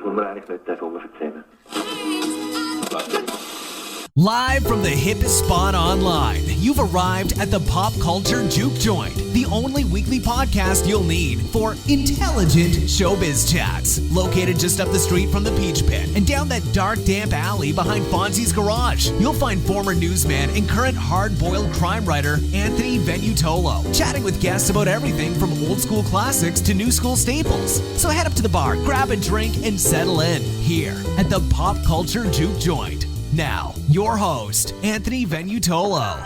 Ich wundere eigentlich nicht, darf ich erzählen. Live from the hippest spot online, you've arrived at the Pop Culture Juke Joint, the only weekly podcast you'll need for intelligent showbiz chats. Located just up the street from the Peach Pit and down that dark, damp alley behind Fonzie's garage, you'll find former newsman and current hard-boiled crime writer Anthony Venutolo, chatting with guests about everything from old school classics to new school staples. So head up to the bar, grab a drink, and settle in here at the Pop Culture Juke Joint. Now, your host, Anthony Venutolo.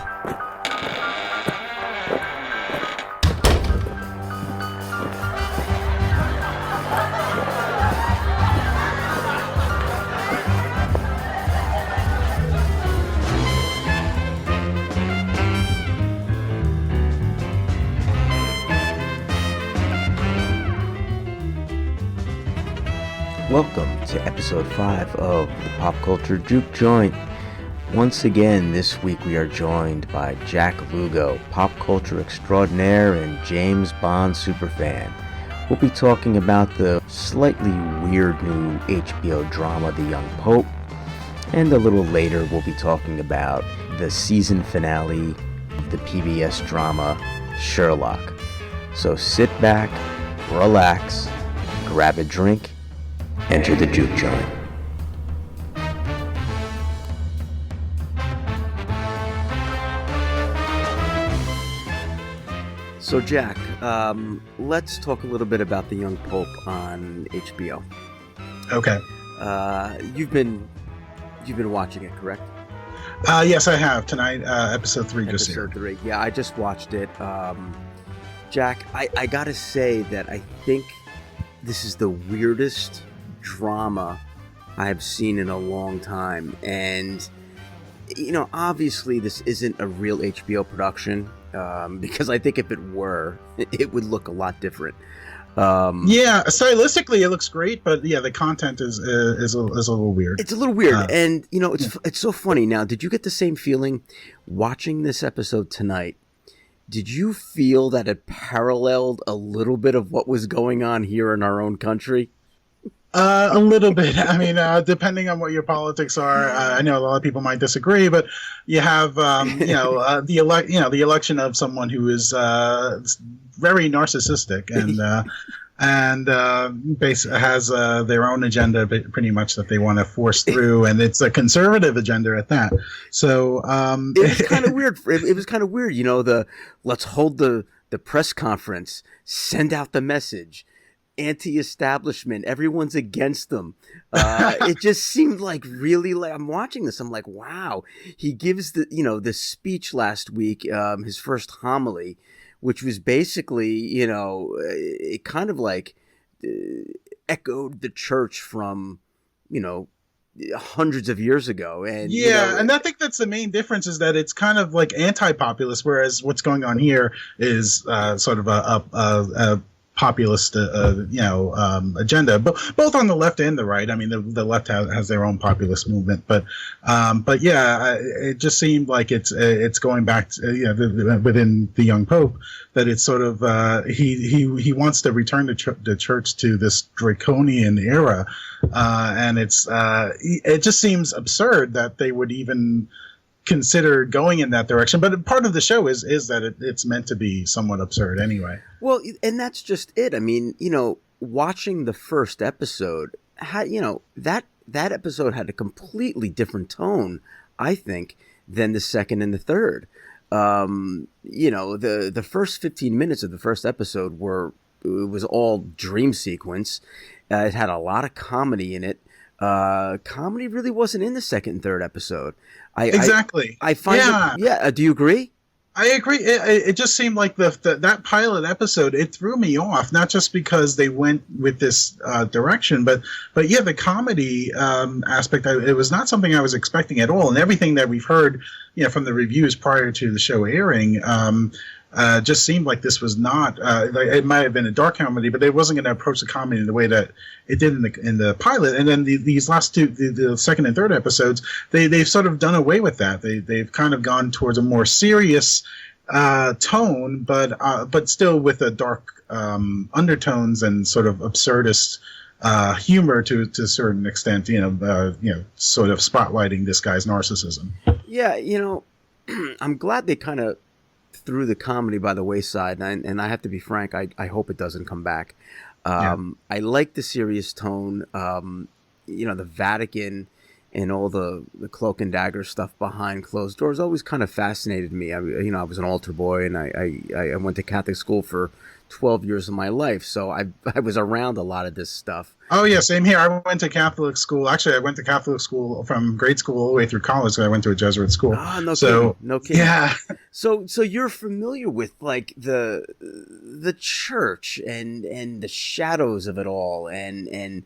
Welcome to episode 5 of the Pop Culture Juke Joint. Once again, this week we are joined by Jack Lugo, pop culture extraordinaire and James Bond superfan. We'll be talking about the slightly weird new HBO drama, The Young Pope, and a little later we'll be talking about the season finale of the PBS drama, Sherlock. So sit back, relax, grab a drink, enter the Juke Joint. So Jack, let's talk a little bit about The Young Pope on HBO. Okay. You've been watching it, correct? Yes, I have. Tonight, episode 3 just aired. Episode 3, yeah, I just watched it. Jack, I gotta say that I think this is the weirdest drama I've seen in a long time. And, you know, obviously this isn't a real HBO production. Because I think if it were, it would look a lot different. Yeah, stylistically it looks great, but yeah, the content is a little weird. It's a little weird, and you know, it's so funny. Now, did you get the same feeling watching this episode tonight? Did you feel that it paralleled a little bit of what was going on here in our own country? A little bit. I mean, depending on what your politics are, I know a lot of people might disagree, but you have, the election of someone who is very narcissistic and has their own agenda, pretty much, that they want to force through, and it's a conservative agenda at that. So it was kind of weird. It was kind of weird, you know. Let's hold the press conference, send out the message. Anti-establishment, everyone's against them. It just seemed like really, like, I'm watching this, I'm like, wow. He gives the speech last week, his first homily, which was basically, it kind of like echoed the church from, hundreds of years ago. And and I think that's the main difference, is that it's kind of like anti-populist, whereas what's going on here is sort of a populist, agenda, but both on the left and the right. I mean, the left has their own populist movement, but yeah, it just seemed like it's going back to, within the Young Pope, that it's sort of he wants to return the church to this draconian era, and it just seems absurd that they would even consider going in that direction. But part of the show is that it's meant to be somewhat absurd anyway. Well, and that's just it. I mean, watching the first episode, that episode had a completely different tone, I think, than the second and the third. The first 15 minutes of the first episode it was all dream sequence. It had a lot of comedy in it. Comedy really wasn't in the second and third episode. Exactly. I find do you agree? I agree. It just seemed like that pilot episode, it threw me off, not just because they went with this direction, but yeah, the comedy aspect, it was not something I was expecting at all. And everything that we've heard, from the reviews prior to the show airing, just seemed like this was not. It might have been a dark comedy, but it wasn't going to approach the comedy in the way that it did in the pilot. And then these last two, the second and third episodes, they've sort of done away with that. They've kind of gone towards a more serious tone, but still with a dark undertones and sort of absurdist humor to a certain extent, sort of spotlighting this guy's narcissism. Yeah, I'm glad they kind of threw the comedy by the wayside, and I have to be frank, I hope it doesn't come back. I like the serious tone, the Vatican and all the cloak and dagger stuff behind closed doors always kind of fascinated me. I was an altar boy, and I went to Catholic school for 12 years of my life, so I was around a lot of this stuff. Oh yeah, same here. I went to Catholic school. Actually, I went to Catholic school from grade school all the way through college. So I went to a Jesuit school. Ah, no kidding. No kidding. Yeah. So you're familiar with like the church and the shadows of it all, and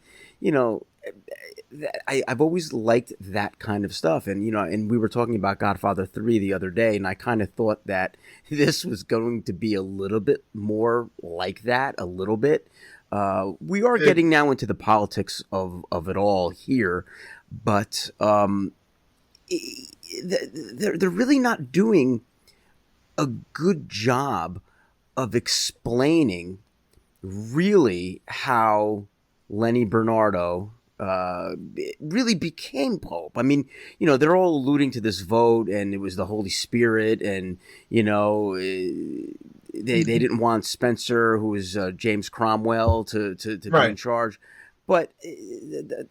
I've always liked that kind of stuff, and we were talking about Godfather 3 the other day, and I kind of thought that this was going to be a little bit more like that, a little bit. We are getting now into the politics of it all here, but they're really not doing a good job of explaining really how Lenny Bernardo really became Pope. I mean, they're all alluding to this vote, and it was the Holy Spirit, and they didn't want Spencer, who was James Cromwell, to be in charge. But there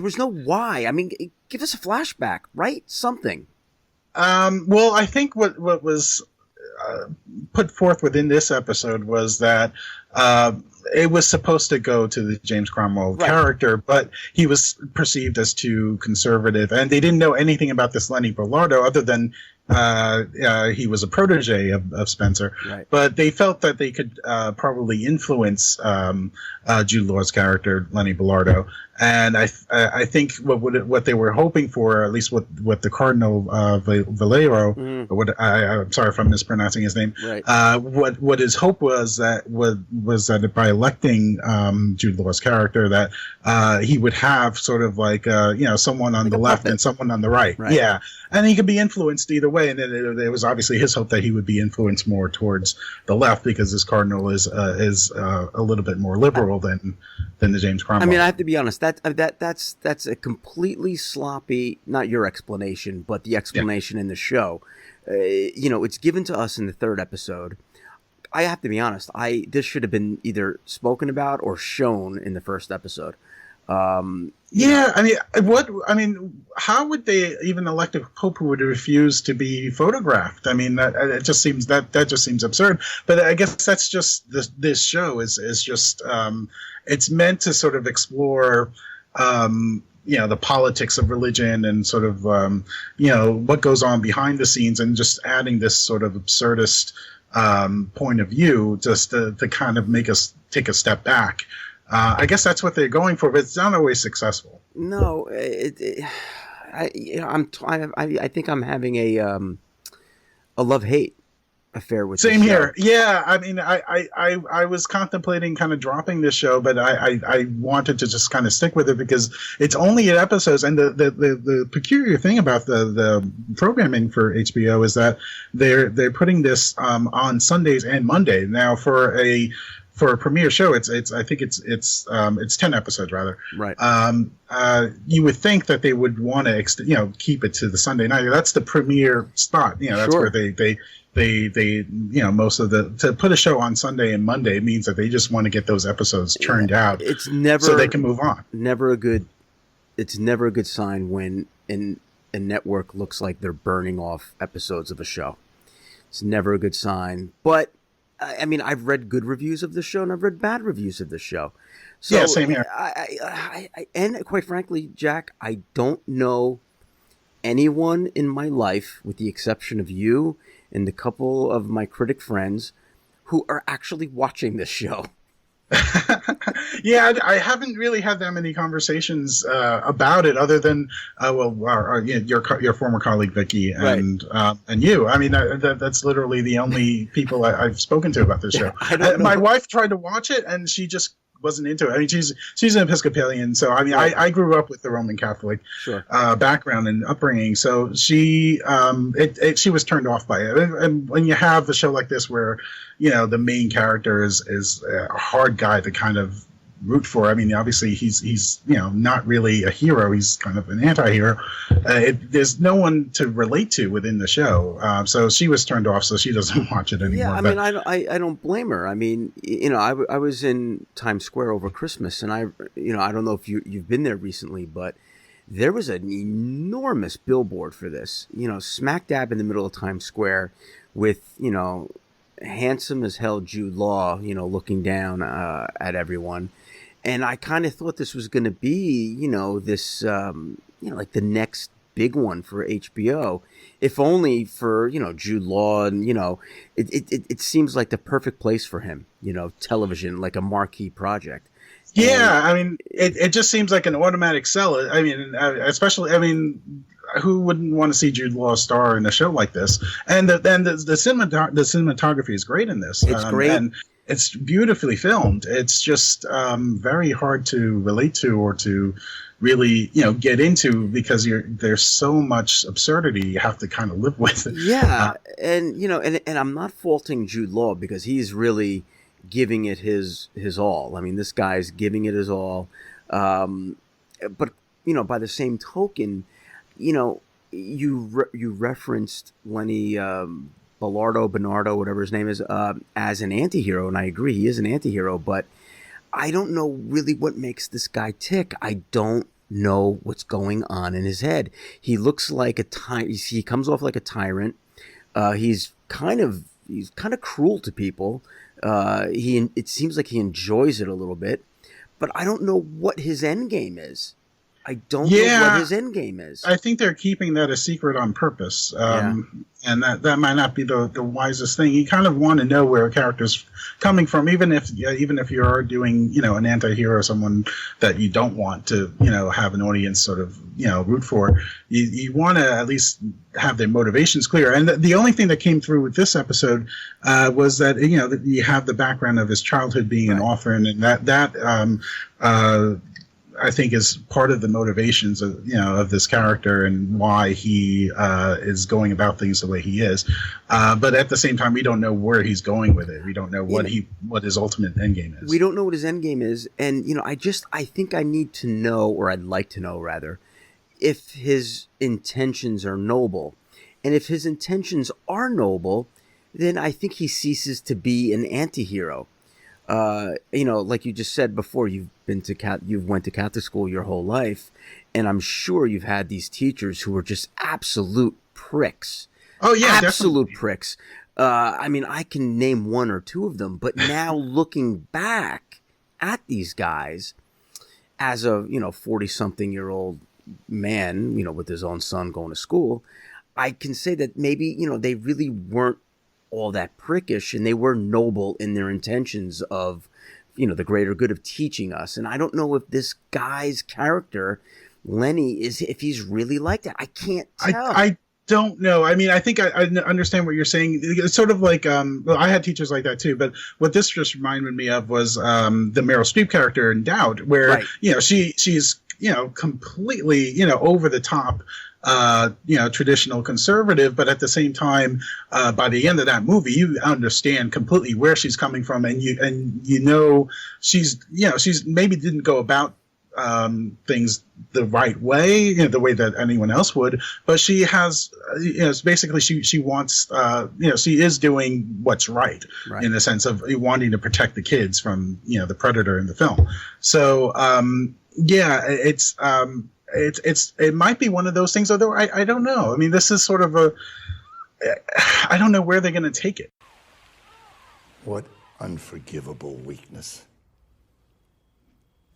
was no why. I mean, give us a flashback, right? Something. Well, I think what was put forth within this episode was that it was supposed to go to the James Cromwell character, but he was perceived as too conservative, and they didn't know anything about this Lenny Bernardo other than he was a protege of Spencer. Right. But they felt that they could probably influence Jude Law's character, Lenny Bernardo. And I think what they were hoping for, at least what the Cardinal Valero, I'm sorry if I'm mispronouncing his name. Right. What his hope was that by electing Jude Law's character, that he would have sort of like someone on the left and someone on the right. Yeah, and he could be influenced either way. And it was obviously his hope that he would be influenced more towards the left because this Cardinal is a little bit more liberal than the James Cromwell. I mean, I have to be honest. That's a completely sloppy, not your explanation, but the explanation in the show. It's given to us in the third episode. I have to be honest. This should have been either spoken about or shown in the first episode. Yeah, I mean, how would they even elect a pope who would refuse to be photographed? I mean, that just seems absurd. But I guess that's just this show is just it's meant to sort of explore the politics of religion and sort of what goes on behind the scenes, and just adding this sort of absurdist point of view just to kind of make us take a step back. I guess that's what they're going for, but it's not always successful. No, I think I'm having a love-hate affair with Same here. Yeah, I mean, I was contemplating kind of dropping this show, but I wanted to just kind of stick with it because it's only 8 episodes, and the peculiar thing about the programming for HBO is that they're putting this on Sundays and Monday. Now for a premiere show, it's 10 episodes rather. Right. You would think that they would want to keep it to the Sunday night. That's the premiere spot. That's where they most of to put a show on Sunday and Monday means that they just want to get those episodes churned out. It's never so they can move on. It's never a good sign when a network looks like they're burning off episodes of a show. It's never a good sign. But I mean, I've read good reviews of the show and I've read bad reviews of the show. So, yeah, same here. And quite frankly, Jack, I don't know anyone in my life, with the exception of you and a couple of my critic friends, who are actually watching this show. Yeah, I haven't really had that many conversations about it, other than your former colleague Vicky and you. I mean, that's literally the only people I've spoken to about this show. My wife tried to watch it, and she just wasn't into it. I mean, she's an Episcopalian, so I mean, I grew up with the Roman Catholic background and upbringing, so she was turned off by it. And when you have a show like this where the main character is a hard guy to kind of root for. I mean, obviously he's not really a hero. He's kind of an anti-hero. There's no one to relate to within the show. So she was turned off, so she doesn't watch it anymore. Yeah, I mean, I don't blame her. I mean, I was in Times Square over Christmas, and I don't know if you've been there recently, but there was an enormous billboard for this, smack dab in the middle of Times Square with, handsome as hell Jude Law, looking down at everyone. And I kind of thought this was going to be, this, like the next big one for HBO, if only for, Jude Law. And, it seems like the perfect place for him, television, like a marquee project. Yeah, I mean, it just seems like an automatic sell. I mean, especially, who wouldn't want to see Jude Law star in a show like this? And the cinematography is great in this. It's great. And it's beautifully filmed. It's just very hard to relate to or to really, get into, because there's so much absurdity you have to kind of live with. Yeah, and I'm not faulting Jude Law, because he's really giving it his all. I mean, this guy's giving it his all. But by the same token, you referenced Lenny Bernardo, whatever his name is, as an anti-hero, and I agree, he is an anti-hero, but I don't know really what makes this guy tick. I don't know what's going on in his head. He looks like he comes off like a tyrant. He's kind of cruel to people. It seems like he enjoys it a little bit, but I don't know what his end game is. I don't know what his end game is. I think they're keeping that a secret on purpose, and that might not be the wisest thing. You kind of want to know where a character's coming from, even if you are doing an anti-hero, someone that you don't want to have an audience sort of root for. You want to at least have their motivations clear. And the only thing that came through with this episode was that that you have the background of his childhood being an orphan, and that I think is part of the motivations of this character and why he is going about things the way he is. But at the same time, we don't know where he's going with it. We don't know what his ultimate end game is. We don't know what his end game is, and I think I need to know, or I'd like to know rather, if his intentions are noble. And if his intentions are noble, then I think he ceases to be an anti-hero. Like you just said before, you've went to Catholic school your whole life, and I'm sure you've had these teachers who were just absolute pricks. Oh yeah, absolute definitely. Pricks. I can name one or two of them, but now looking back at these guys as a 40-something-year-old man, with his own son going to school, I can say that maybe they really weren't all that prickish, and they were noble in their intentions of the greater good of teaching us. And I don't know if this guy's character Lenny if he's really like that. I can't tell. I don't know. I mean, I think I understand what you're saying. It's sort of like I had teachers like that too, but what this just reminded me of was the Meryl Streep character in Doubt, where she's completely over the top, traditional conservative, but at the same time, by the end of that movie, you understand completely where she's coming from, and she's maybe didn't go about things the right way, the way that anyone else would, but she has, basically she wants, she is doing what's right in the sense of wanting to protect the kids from, the predator in the film. So, it might be one of those things, although I don't know. I mean, this is sort of I don't know where they're going to take it. What unforgivable weakness.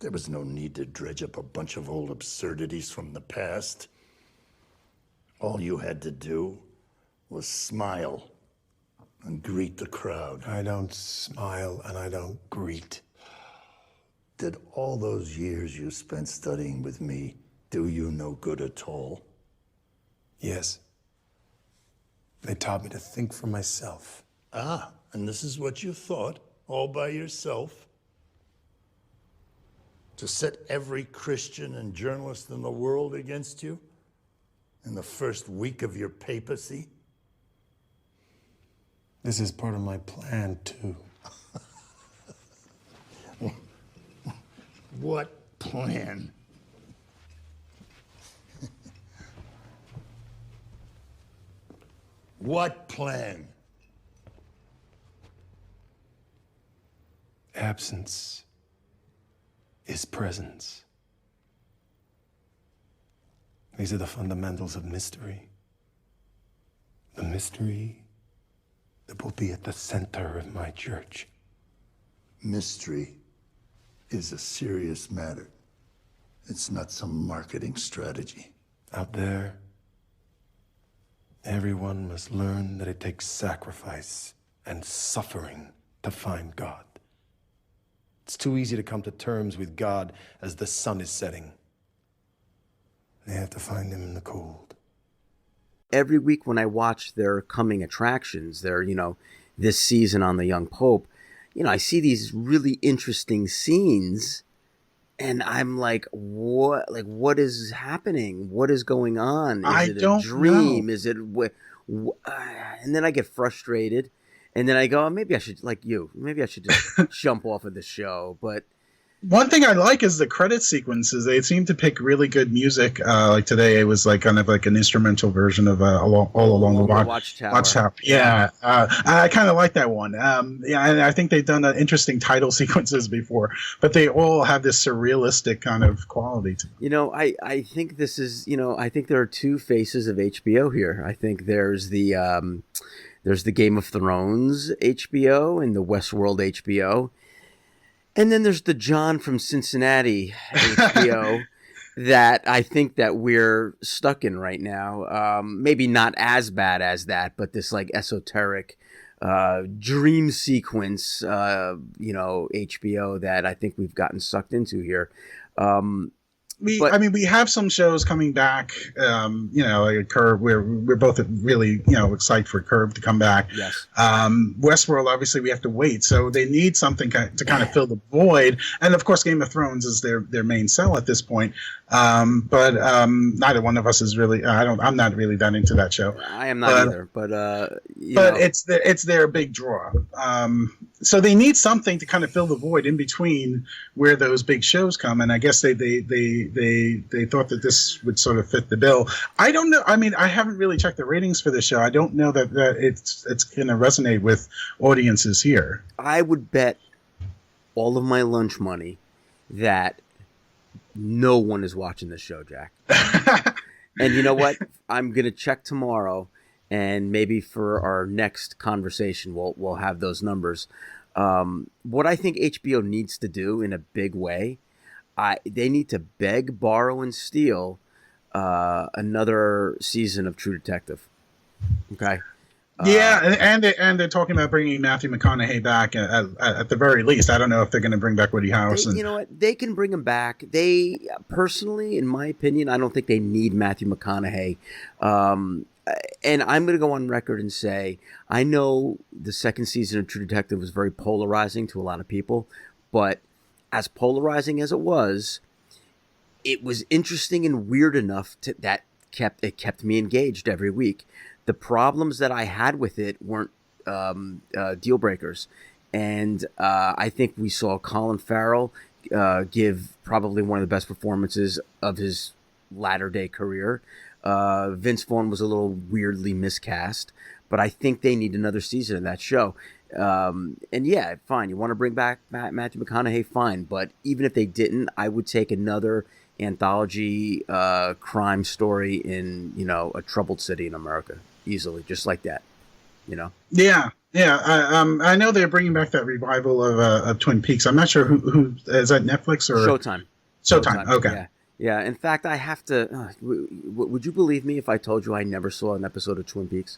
There was no need to dredge up a bunch of old absurdities from the past. All you had to do was smile and greet the crowd. I don't smile and I don't greet. Did all those years you spent studying with me do you no good at all? Yes. They taught me to think for myself. Ah, and this is what you thought, all by yourself? To set every Christian and journalist in the world against you in the first week of your papacy? This is part of my plan, too. What plan? What plan? Absence is presence. These are the fundamentals of mystery. The mystery that will be at the center of my church. Mystery is a serious matter. It's not some marketing strategy. Out there, everyone must learn that it takes sacrifice and suffering to find God. It's too easy to come to terms with God as the sun is setting. They have to find him in the cold. Every week when I watch their coming attractions, their, this season on the Young Pope, I see these really interesting scenes, and I'm like, what? Like, what is happening? What is going on? Is it a dream? Know. Is it? And then I get frustrated, and then I go, maybe I should, like you, maybe I should just jump off of the show. But one thing I like is the credit sequences. They seem to pick really good music. Like today, it was like kind of like an instrumental version of All Along the Watchtower. Watchtower. Yeah, I kind of like that one. And I think they've done interesting title sequences before, but they all have this surrealistic kind of quality to them. I think this is, I think there are two faces of HBO here. I think there's the Game of Thrones HBO and the Westworld HBO. And then there's the John from Cincinnati HBO that I think that we're stuck in right now. Maybe not as bad as that, but this like esoteric dream sequence, HBO that I think we've gotten sucked into here. We have some shows coming back. Like Curb. We're both really excited for Curb to come back. Yes. Westworld, obviously, we have to wait. So they need something to kind of fill the void. And of course, Game of Thrones is their main sell at this point. But neither one of us is really. I'm not really that into that show. I am not either. But it's their big draw. So they need something to kind of fill the void in between where those big shows come. And I guess they thought that this would sort of fit the bill. I don't know. I mean, I haven't really checked the ratings for the show. I don't know that it's going to resonate with audiences here. I would bet all of my lunch money that no one is watching this show, Jack. And you know what? I'm going to check tomorrow, and maybe for our next conversation, we'll have those numbers. What I think HBO needs to do in a big way, they need to beg, borrow, and steal another season of True Detective. Okay. And they're talking about bringing Matthew McConaughey back at the very least. I don't know if they're going to bring back Woody Harrelson. You know what? They can bring him back. They personally, in my opinion, I don't think they need Matthew McConaughey. And I'm going to go on record and say, I know the second season of True Detective was very polarizing to a lot of people, but as polarizing as it was interesting and weird enough that kept me engaged every week. The problems that I had with it weren't deal breakers, and I think we saw Colin Farrell give probably one of the best performances of his latter-day career. Vince Vaughn was a little weirdly miscast, but I think they need another season of that show. And yeah, fine. You want to bring back Matthew McConaughey, fine. But even if they didn't, I would take another anthology crime story in a troubled city in America easily, just like that. Yeah. I know they're bringing back that revival of Twin Peaks. I'm not sure who is that, Netflix or Showtime. Okay. Yeah. In fact, I have to. Would you believe me if I told you I never saw an episode of Twin Peaks?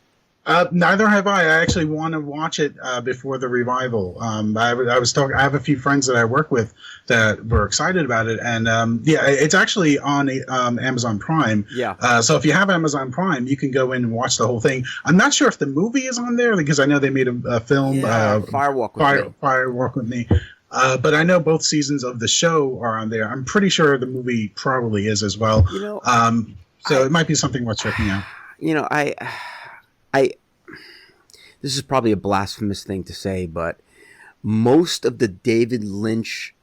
Neither have I. I actually want to watch it before the revival. I was talking. I have a few friends that I work with that were excited about it, and it's actually on Amazon Prime. Yeah. So if you have Amazon Prime, you can go in and watch the whole thing. I'm not sure if the movie is on there because I know they made a film. Firewalk with Me. But I know both seasons of the show are on there. I'm pretty sure the movie probably is as well. So it might be something worth checking out. This is probably a blasphemous thing to say, but most of the David Lynch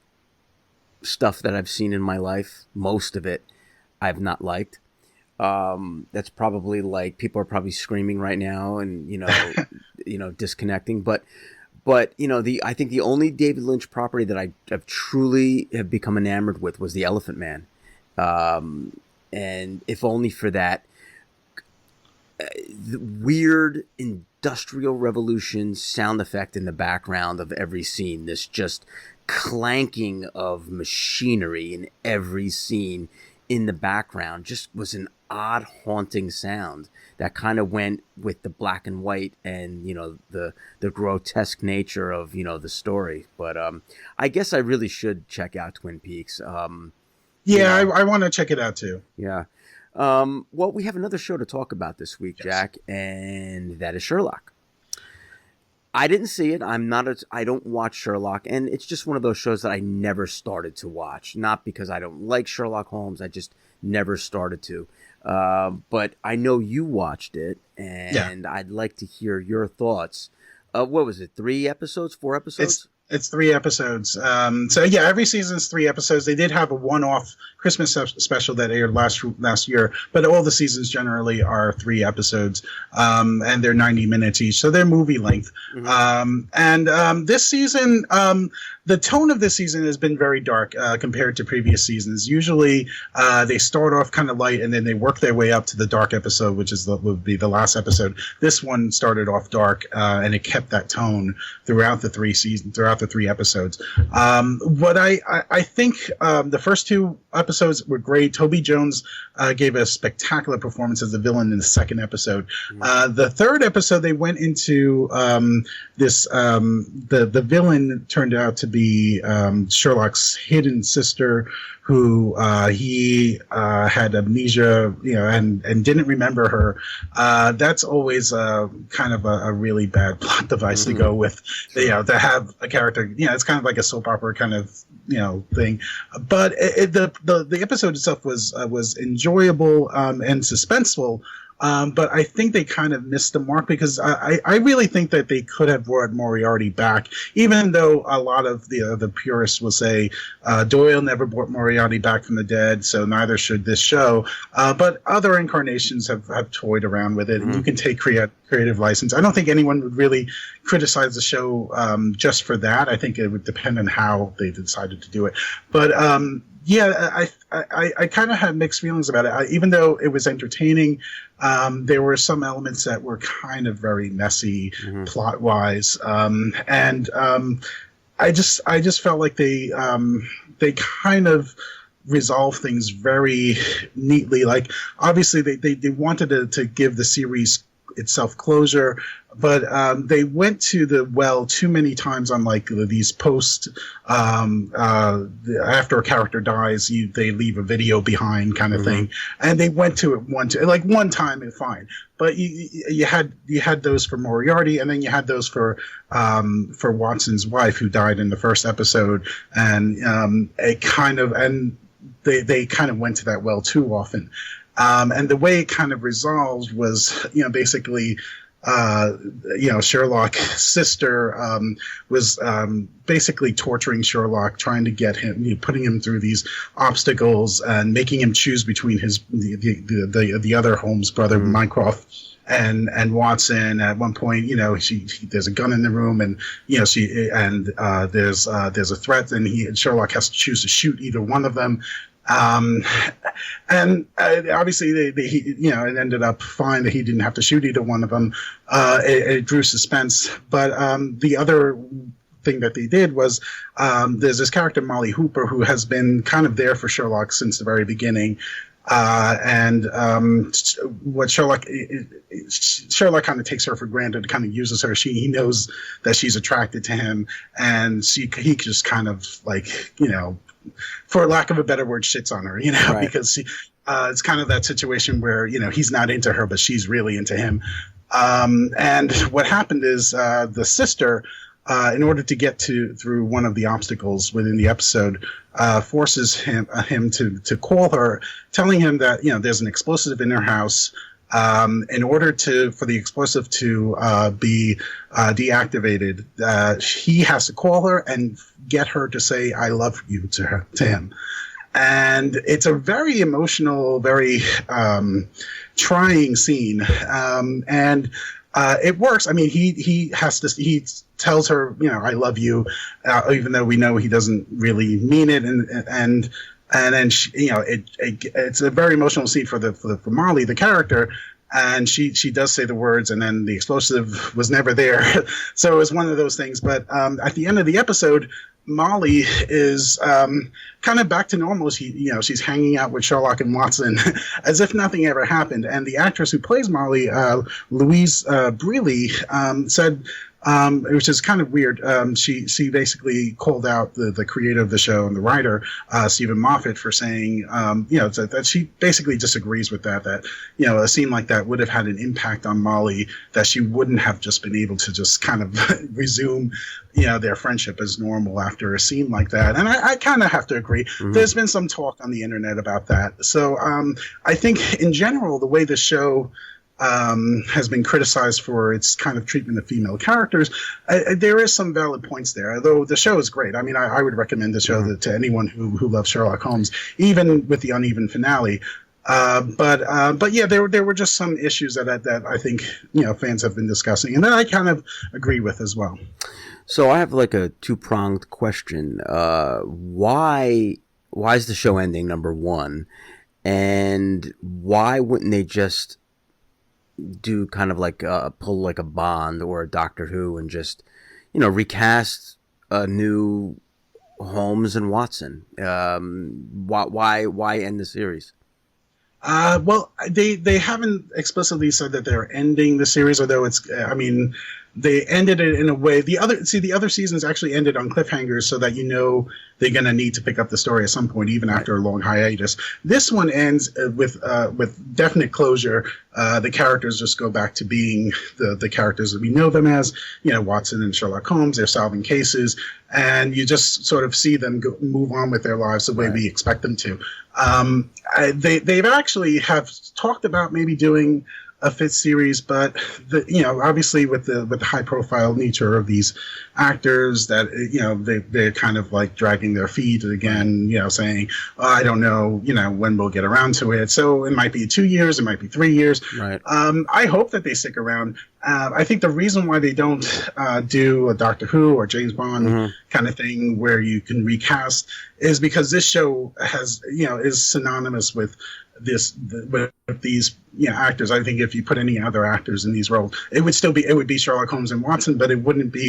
stuff that I've seen in my life. Most of it I've not liked. That's probably like people are probably screaming right now and, disconnecting. But I think the only David Lynch property that I have truly have become enamored with was The Elephant Man. And if only for that, the weird industrial revolution sound effect in the background of every scene, this just clanking of machinery in every scene in the background just was an odd, haunting sound that kind of went with the black and white and, the grotesque nature of, the story. But I guess I really should check out Twin Peaks. I want to check it out too. Yeah. Well, we have another show to talk about this week, Jack, and that is Sherlock. I didn't see it. I don't watch Sherlock, and it's just one of those shows that I never started to watch. Not because I don't like Sherlock Holmes, I just never started to. But I know you watched it, and I'd like to hear your thoughts. What was it? 3 episodes? 4 episodes? It's 3 episodes. Every season's 3 episodes. They did have a one-off Christmas special that aired last year, but all the seasons generally are 3 episodes, and they're 90 minutes each, so they're movie length. Mm-hmm. This season, the tone of this season has been very dark compared to previous seasons. Usually, they start off kind of light, and then they work their way up to the dark episode, which would be the last episode. This one started off dark, and it kept that tone throughout the 3 episodes. What I think the first 2 episodes were great. Toby Jones gave a spectacular performance as the villain in the second episode. The third episode, they went into the villain turned out to be Sherlock's hidden sister, who he had amnesia, and didn't remember her. That's always kind of a really bad plot device to go with, to have a character. It's kind of like a soap opera kind of thing. But the episode itself was enjoyable and suspenseful. But I think they kind of missed the mark because I really think that they could have brought Moriarty back, even though a lot of the purists will say Doyle never brought Moriarty back from the dead, so neither should this show. But other incarnations have toyed around with it, and you can take creative license. I don't think anyone would really criticize the show just for that. I think it would depend on how they decided to do it. But I kind of had mixed feelings about it. Even though it was entertaining, there were some elements that were kind of very messy plot-wise, and I just felt like they kind of resolved things very neatly. Like obviously they wanted to give the series itself closure, but they went to the well too many times on like these post after a character dies, they leave a video behind kind of thing, and they went to it one time and fine, but you had those for Moriarty, and then you had those for Watson's wife who died in the first episode, and they kind of went to that well too often. And the way it kind of resolved was, basically, Sherlock's sister was basically torturing Sherlock, trying to get him, putting him through these obstacles and making him choose between the other Holmes brother, Mycroft, and Watson. At one point, there's a gun in the room, and there's a threat, and Sherlock has to choose to shoot either one of them. And obviously it ended up fine that he didn't have to shoot either one of them. It drew suspense, but the other thing that they did was there's this character Molly Hooper who has been kind of there for Sherlock since the very beginning. What Sherlock kind of takes her for granted, kind of uses her. He knows that she's attracted to him, and he just kind of for lack of a better word, shits on her, right. Because it's kind of that situation where, he's not into her, but she's really into him. And what happened is the sister, in order to get through one of the obstacles within the episode, forces him to call her, telling him that, there's an explosive in her house, in order for the explosive to be deactivated, he has to call her and get her to say "I love you" to him. And it's a very emotional, very trying scene, and it works. I mean, he tells her, "I love you," even though we know he doesn't really mean it, and then she, it's a very emotional scene for Molly, the character. And she does say the words, and then the explosive was never there. So it was one of those things. But at the end of the episode, Molly is kind of back to normal. She's hanging out with Sherlock and Watson as if nothing ever happened. And the actress who plays Molly, Louise Brealey, said, which is kind of weird. She basically called out the creator of the show and the writer, Stephen Moffat, for saying, that she basically disagrees with that a scene like that would have had an impact on Molly, that she wouldn't have just been able to just kind of resume, their friendship as normal after a scene like that. And I kind of have to agree. Mm-hmm. There's been some talk on the internet about that. So I think in general, the way the show has been criticized for its kind of treatment of female characters. There is some valid points there, although the show is great. I mean, I would recommend the show to anyone who loves Sherlock Holmes, even with the uneven finale. But yeah, there were just some issues that I think fans have been discussing, and that I kind of agree with as well. So I have like a two-pronged question. Why is the show ending, number one? And why wouldn't they just do kind of like pull like a Bond or a Doctor Who and just, recast a new Holmes and Watson? Why end the series? Well, they haven't explicitly said that they're ending the series, although they ended it in a way. The other seasons actually ended on cliffhangers, so that they're going to need to pick up the story at some point, even after a long hiatus. This one ends with definite closure. The characters just go back to being the characters that we know them as, Watson and Sherlock Holmes. They're solving cases, and you just sort of see them move on with their lives the way we expect them to. They've actually have talked about maybe doing a fifth series, but obviously with the high profile nature of these actors, that they're kind of like dragging their feet again, saying, I don't know, when we'll get around to it. So it might be 2 years, it might be 3 years. Right. I hope that they stick around. I think the reason why they don't do a Doctor Who or James Bond kind of thing where you can recast is because this show has, is synonymous with these actors. I think if you put any other actors in these roles, it would be Sherlock Holmes and Watson, but it wouldn't have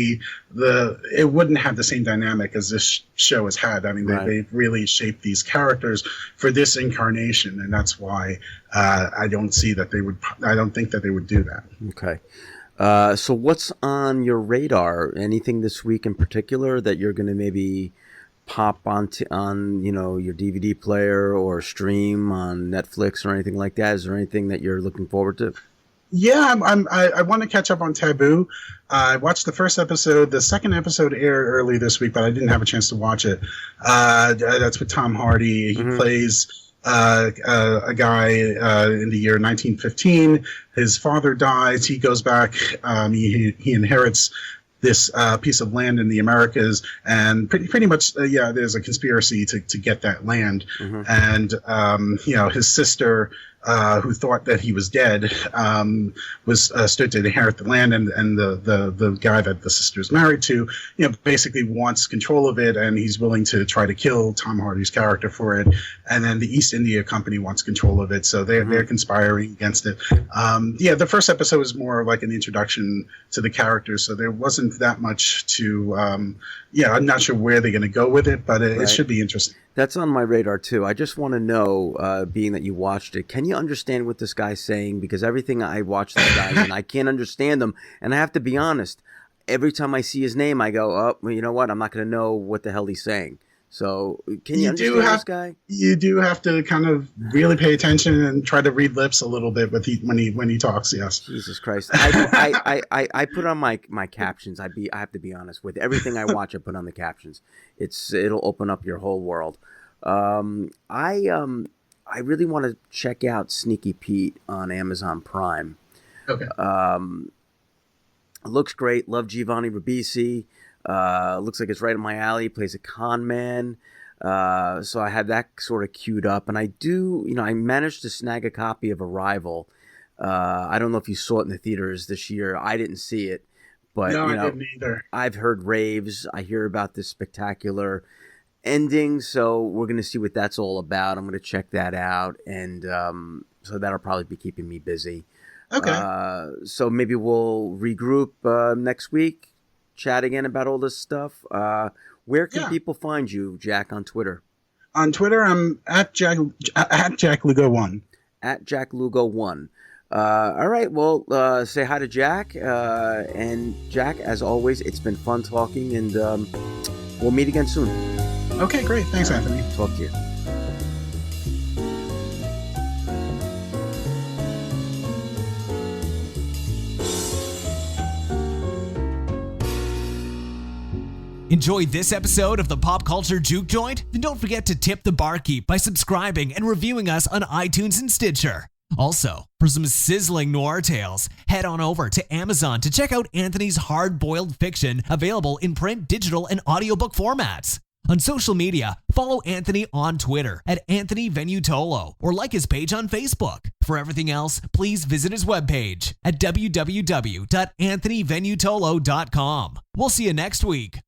the same dynamic as this show has had. I mean, they've really shaped these characters for this incarnation, and that's why I don't think that they would do that. Okay. So what's on your radar? Anything this week in particular that you're going to maybe pop on your DVD player or stream on Netflix or anything like that? Is there anything that you're looking forward to? Yeah, I want to catch up on Taboo. I watched the first episode. The second episode aired early this week, but I didn't have a chance to watch it. That's with Tom Hardy. He plays a guy in the year 1915. His father dies. He goes back. He inherits this piece of land in the Americas, and pretty much, there's a conspiracy to get that land. And, his sister, who thought that he was dead, was stood to inherit the land, and the guy that the sister's married to, basically wants control of it, and he's willing to try to kill Tom Hardy's character for it. And then the East India Company wants control of it, so they're conspiring against it. The first episode was more like an introduction to the characters, so there wasn't that much to. I'm not sure where they're going to go with it, but it should be interesting. That's on my radar too. I just want to know, being that you watched it, can you understand what this guy's saying? Because everything I watch this guy and I can't understand him, and I have to be honest. Every time I see his name, I go, "Oh, well, you know what? I'm not going to know what the hell he's saying." So, can you understand this guy? You do have to kind of really pay attention and try to read lips a little bit when he talks. Yes. Jesus Christ! I put on my captions. I have to be honest with everything I watch. I put on the captions. It'll open up your whole world. I I really want to check out Sneaky Pete on Amazon Prime. Okay. Looks great. Love Giovanni Ribisi. Looks like it's right in my alley. He plays a con man. So I have that sort of queued up. And I managed to snag a copy of Arrival. I don't know if you saw it in the theaters this year. I didn't see it. But, no, I didn't either. I've heard raves. I hear about this spectacular ending. So we're going to see what that's all about. I'm going to check that out. And so that'll probably be keeping me busy. Okay. So maybe we'll regroup next week, chat again about all this stuff. Where can people find you, Jack, on Twitter? On Twitter, I'm at Jack Lugo1. At Jack Lugo1. All right. Well, say hi to Jack. And Jack, as always, it's been fun talking, and we'll meet again soon. Okay, great. Thanks, Anthony. Talk to you. Enjoyed this episode of the Pop Culture Juke Joint? Then don't forget to tip the barkeep by subscribing and reviewing us on iTunes and Stitcher. Also, for some sizzling noir tales, head on over to Amazon to check out Anthony's hard-boiled fiction, available in print, digital, and audiobook formats. On social media, follow Anthony on Twitter at Anthony Venutolo, or like his page on Facebook. For everything else, please visit his webpage at www.anthonyvenutolo.com. We'll see you next week.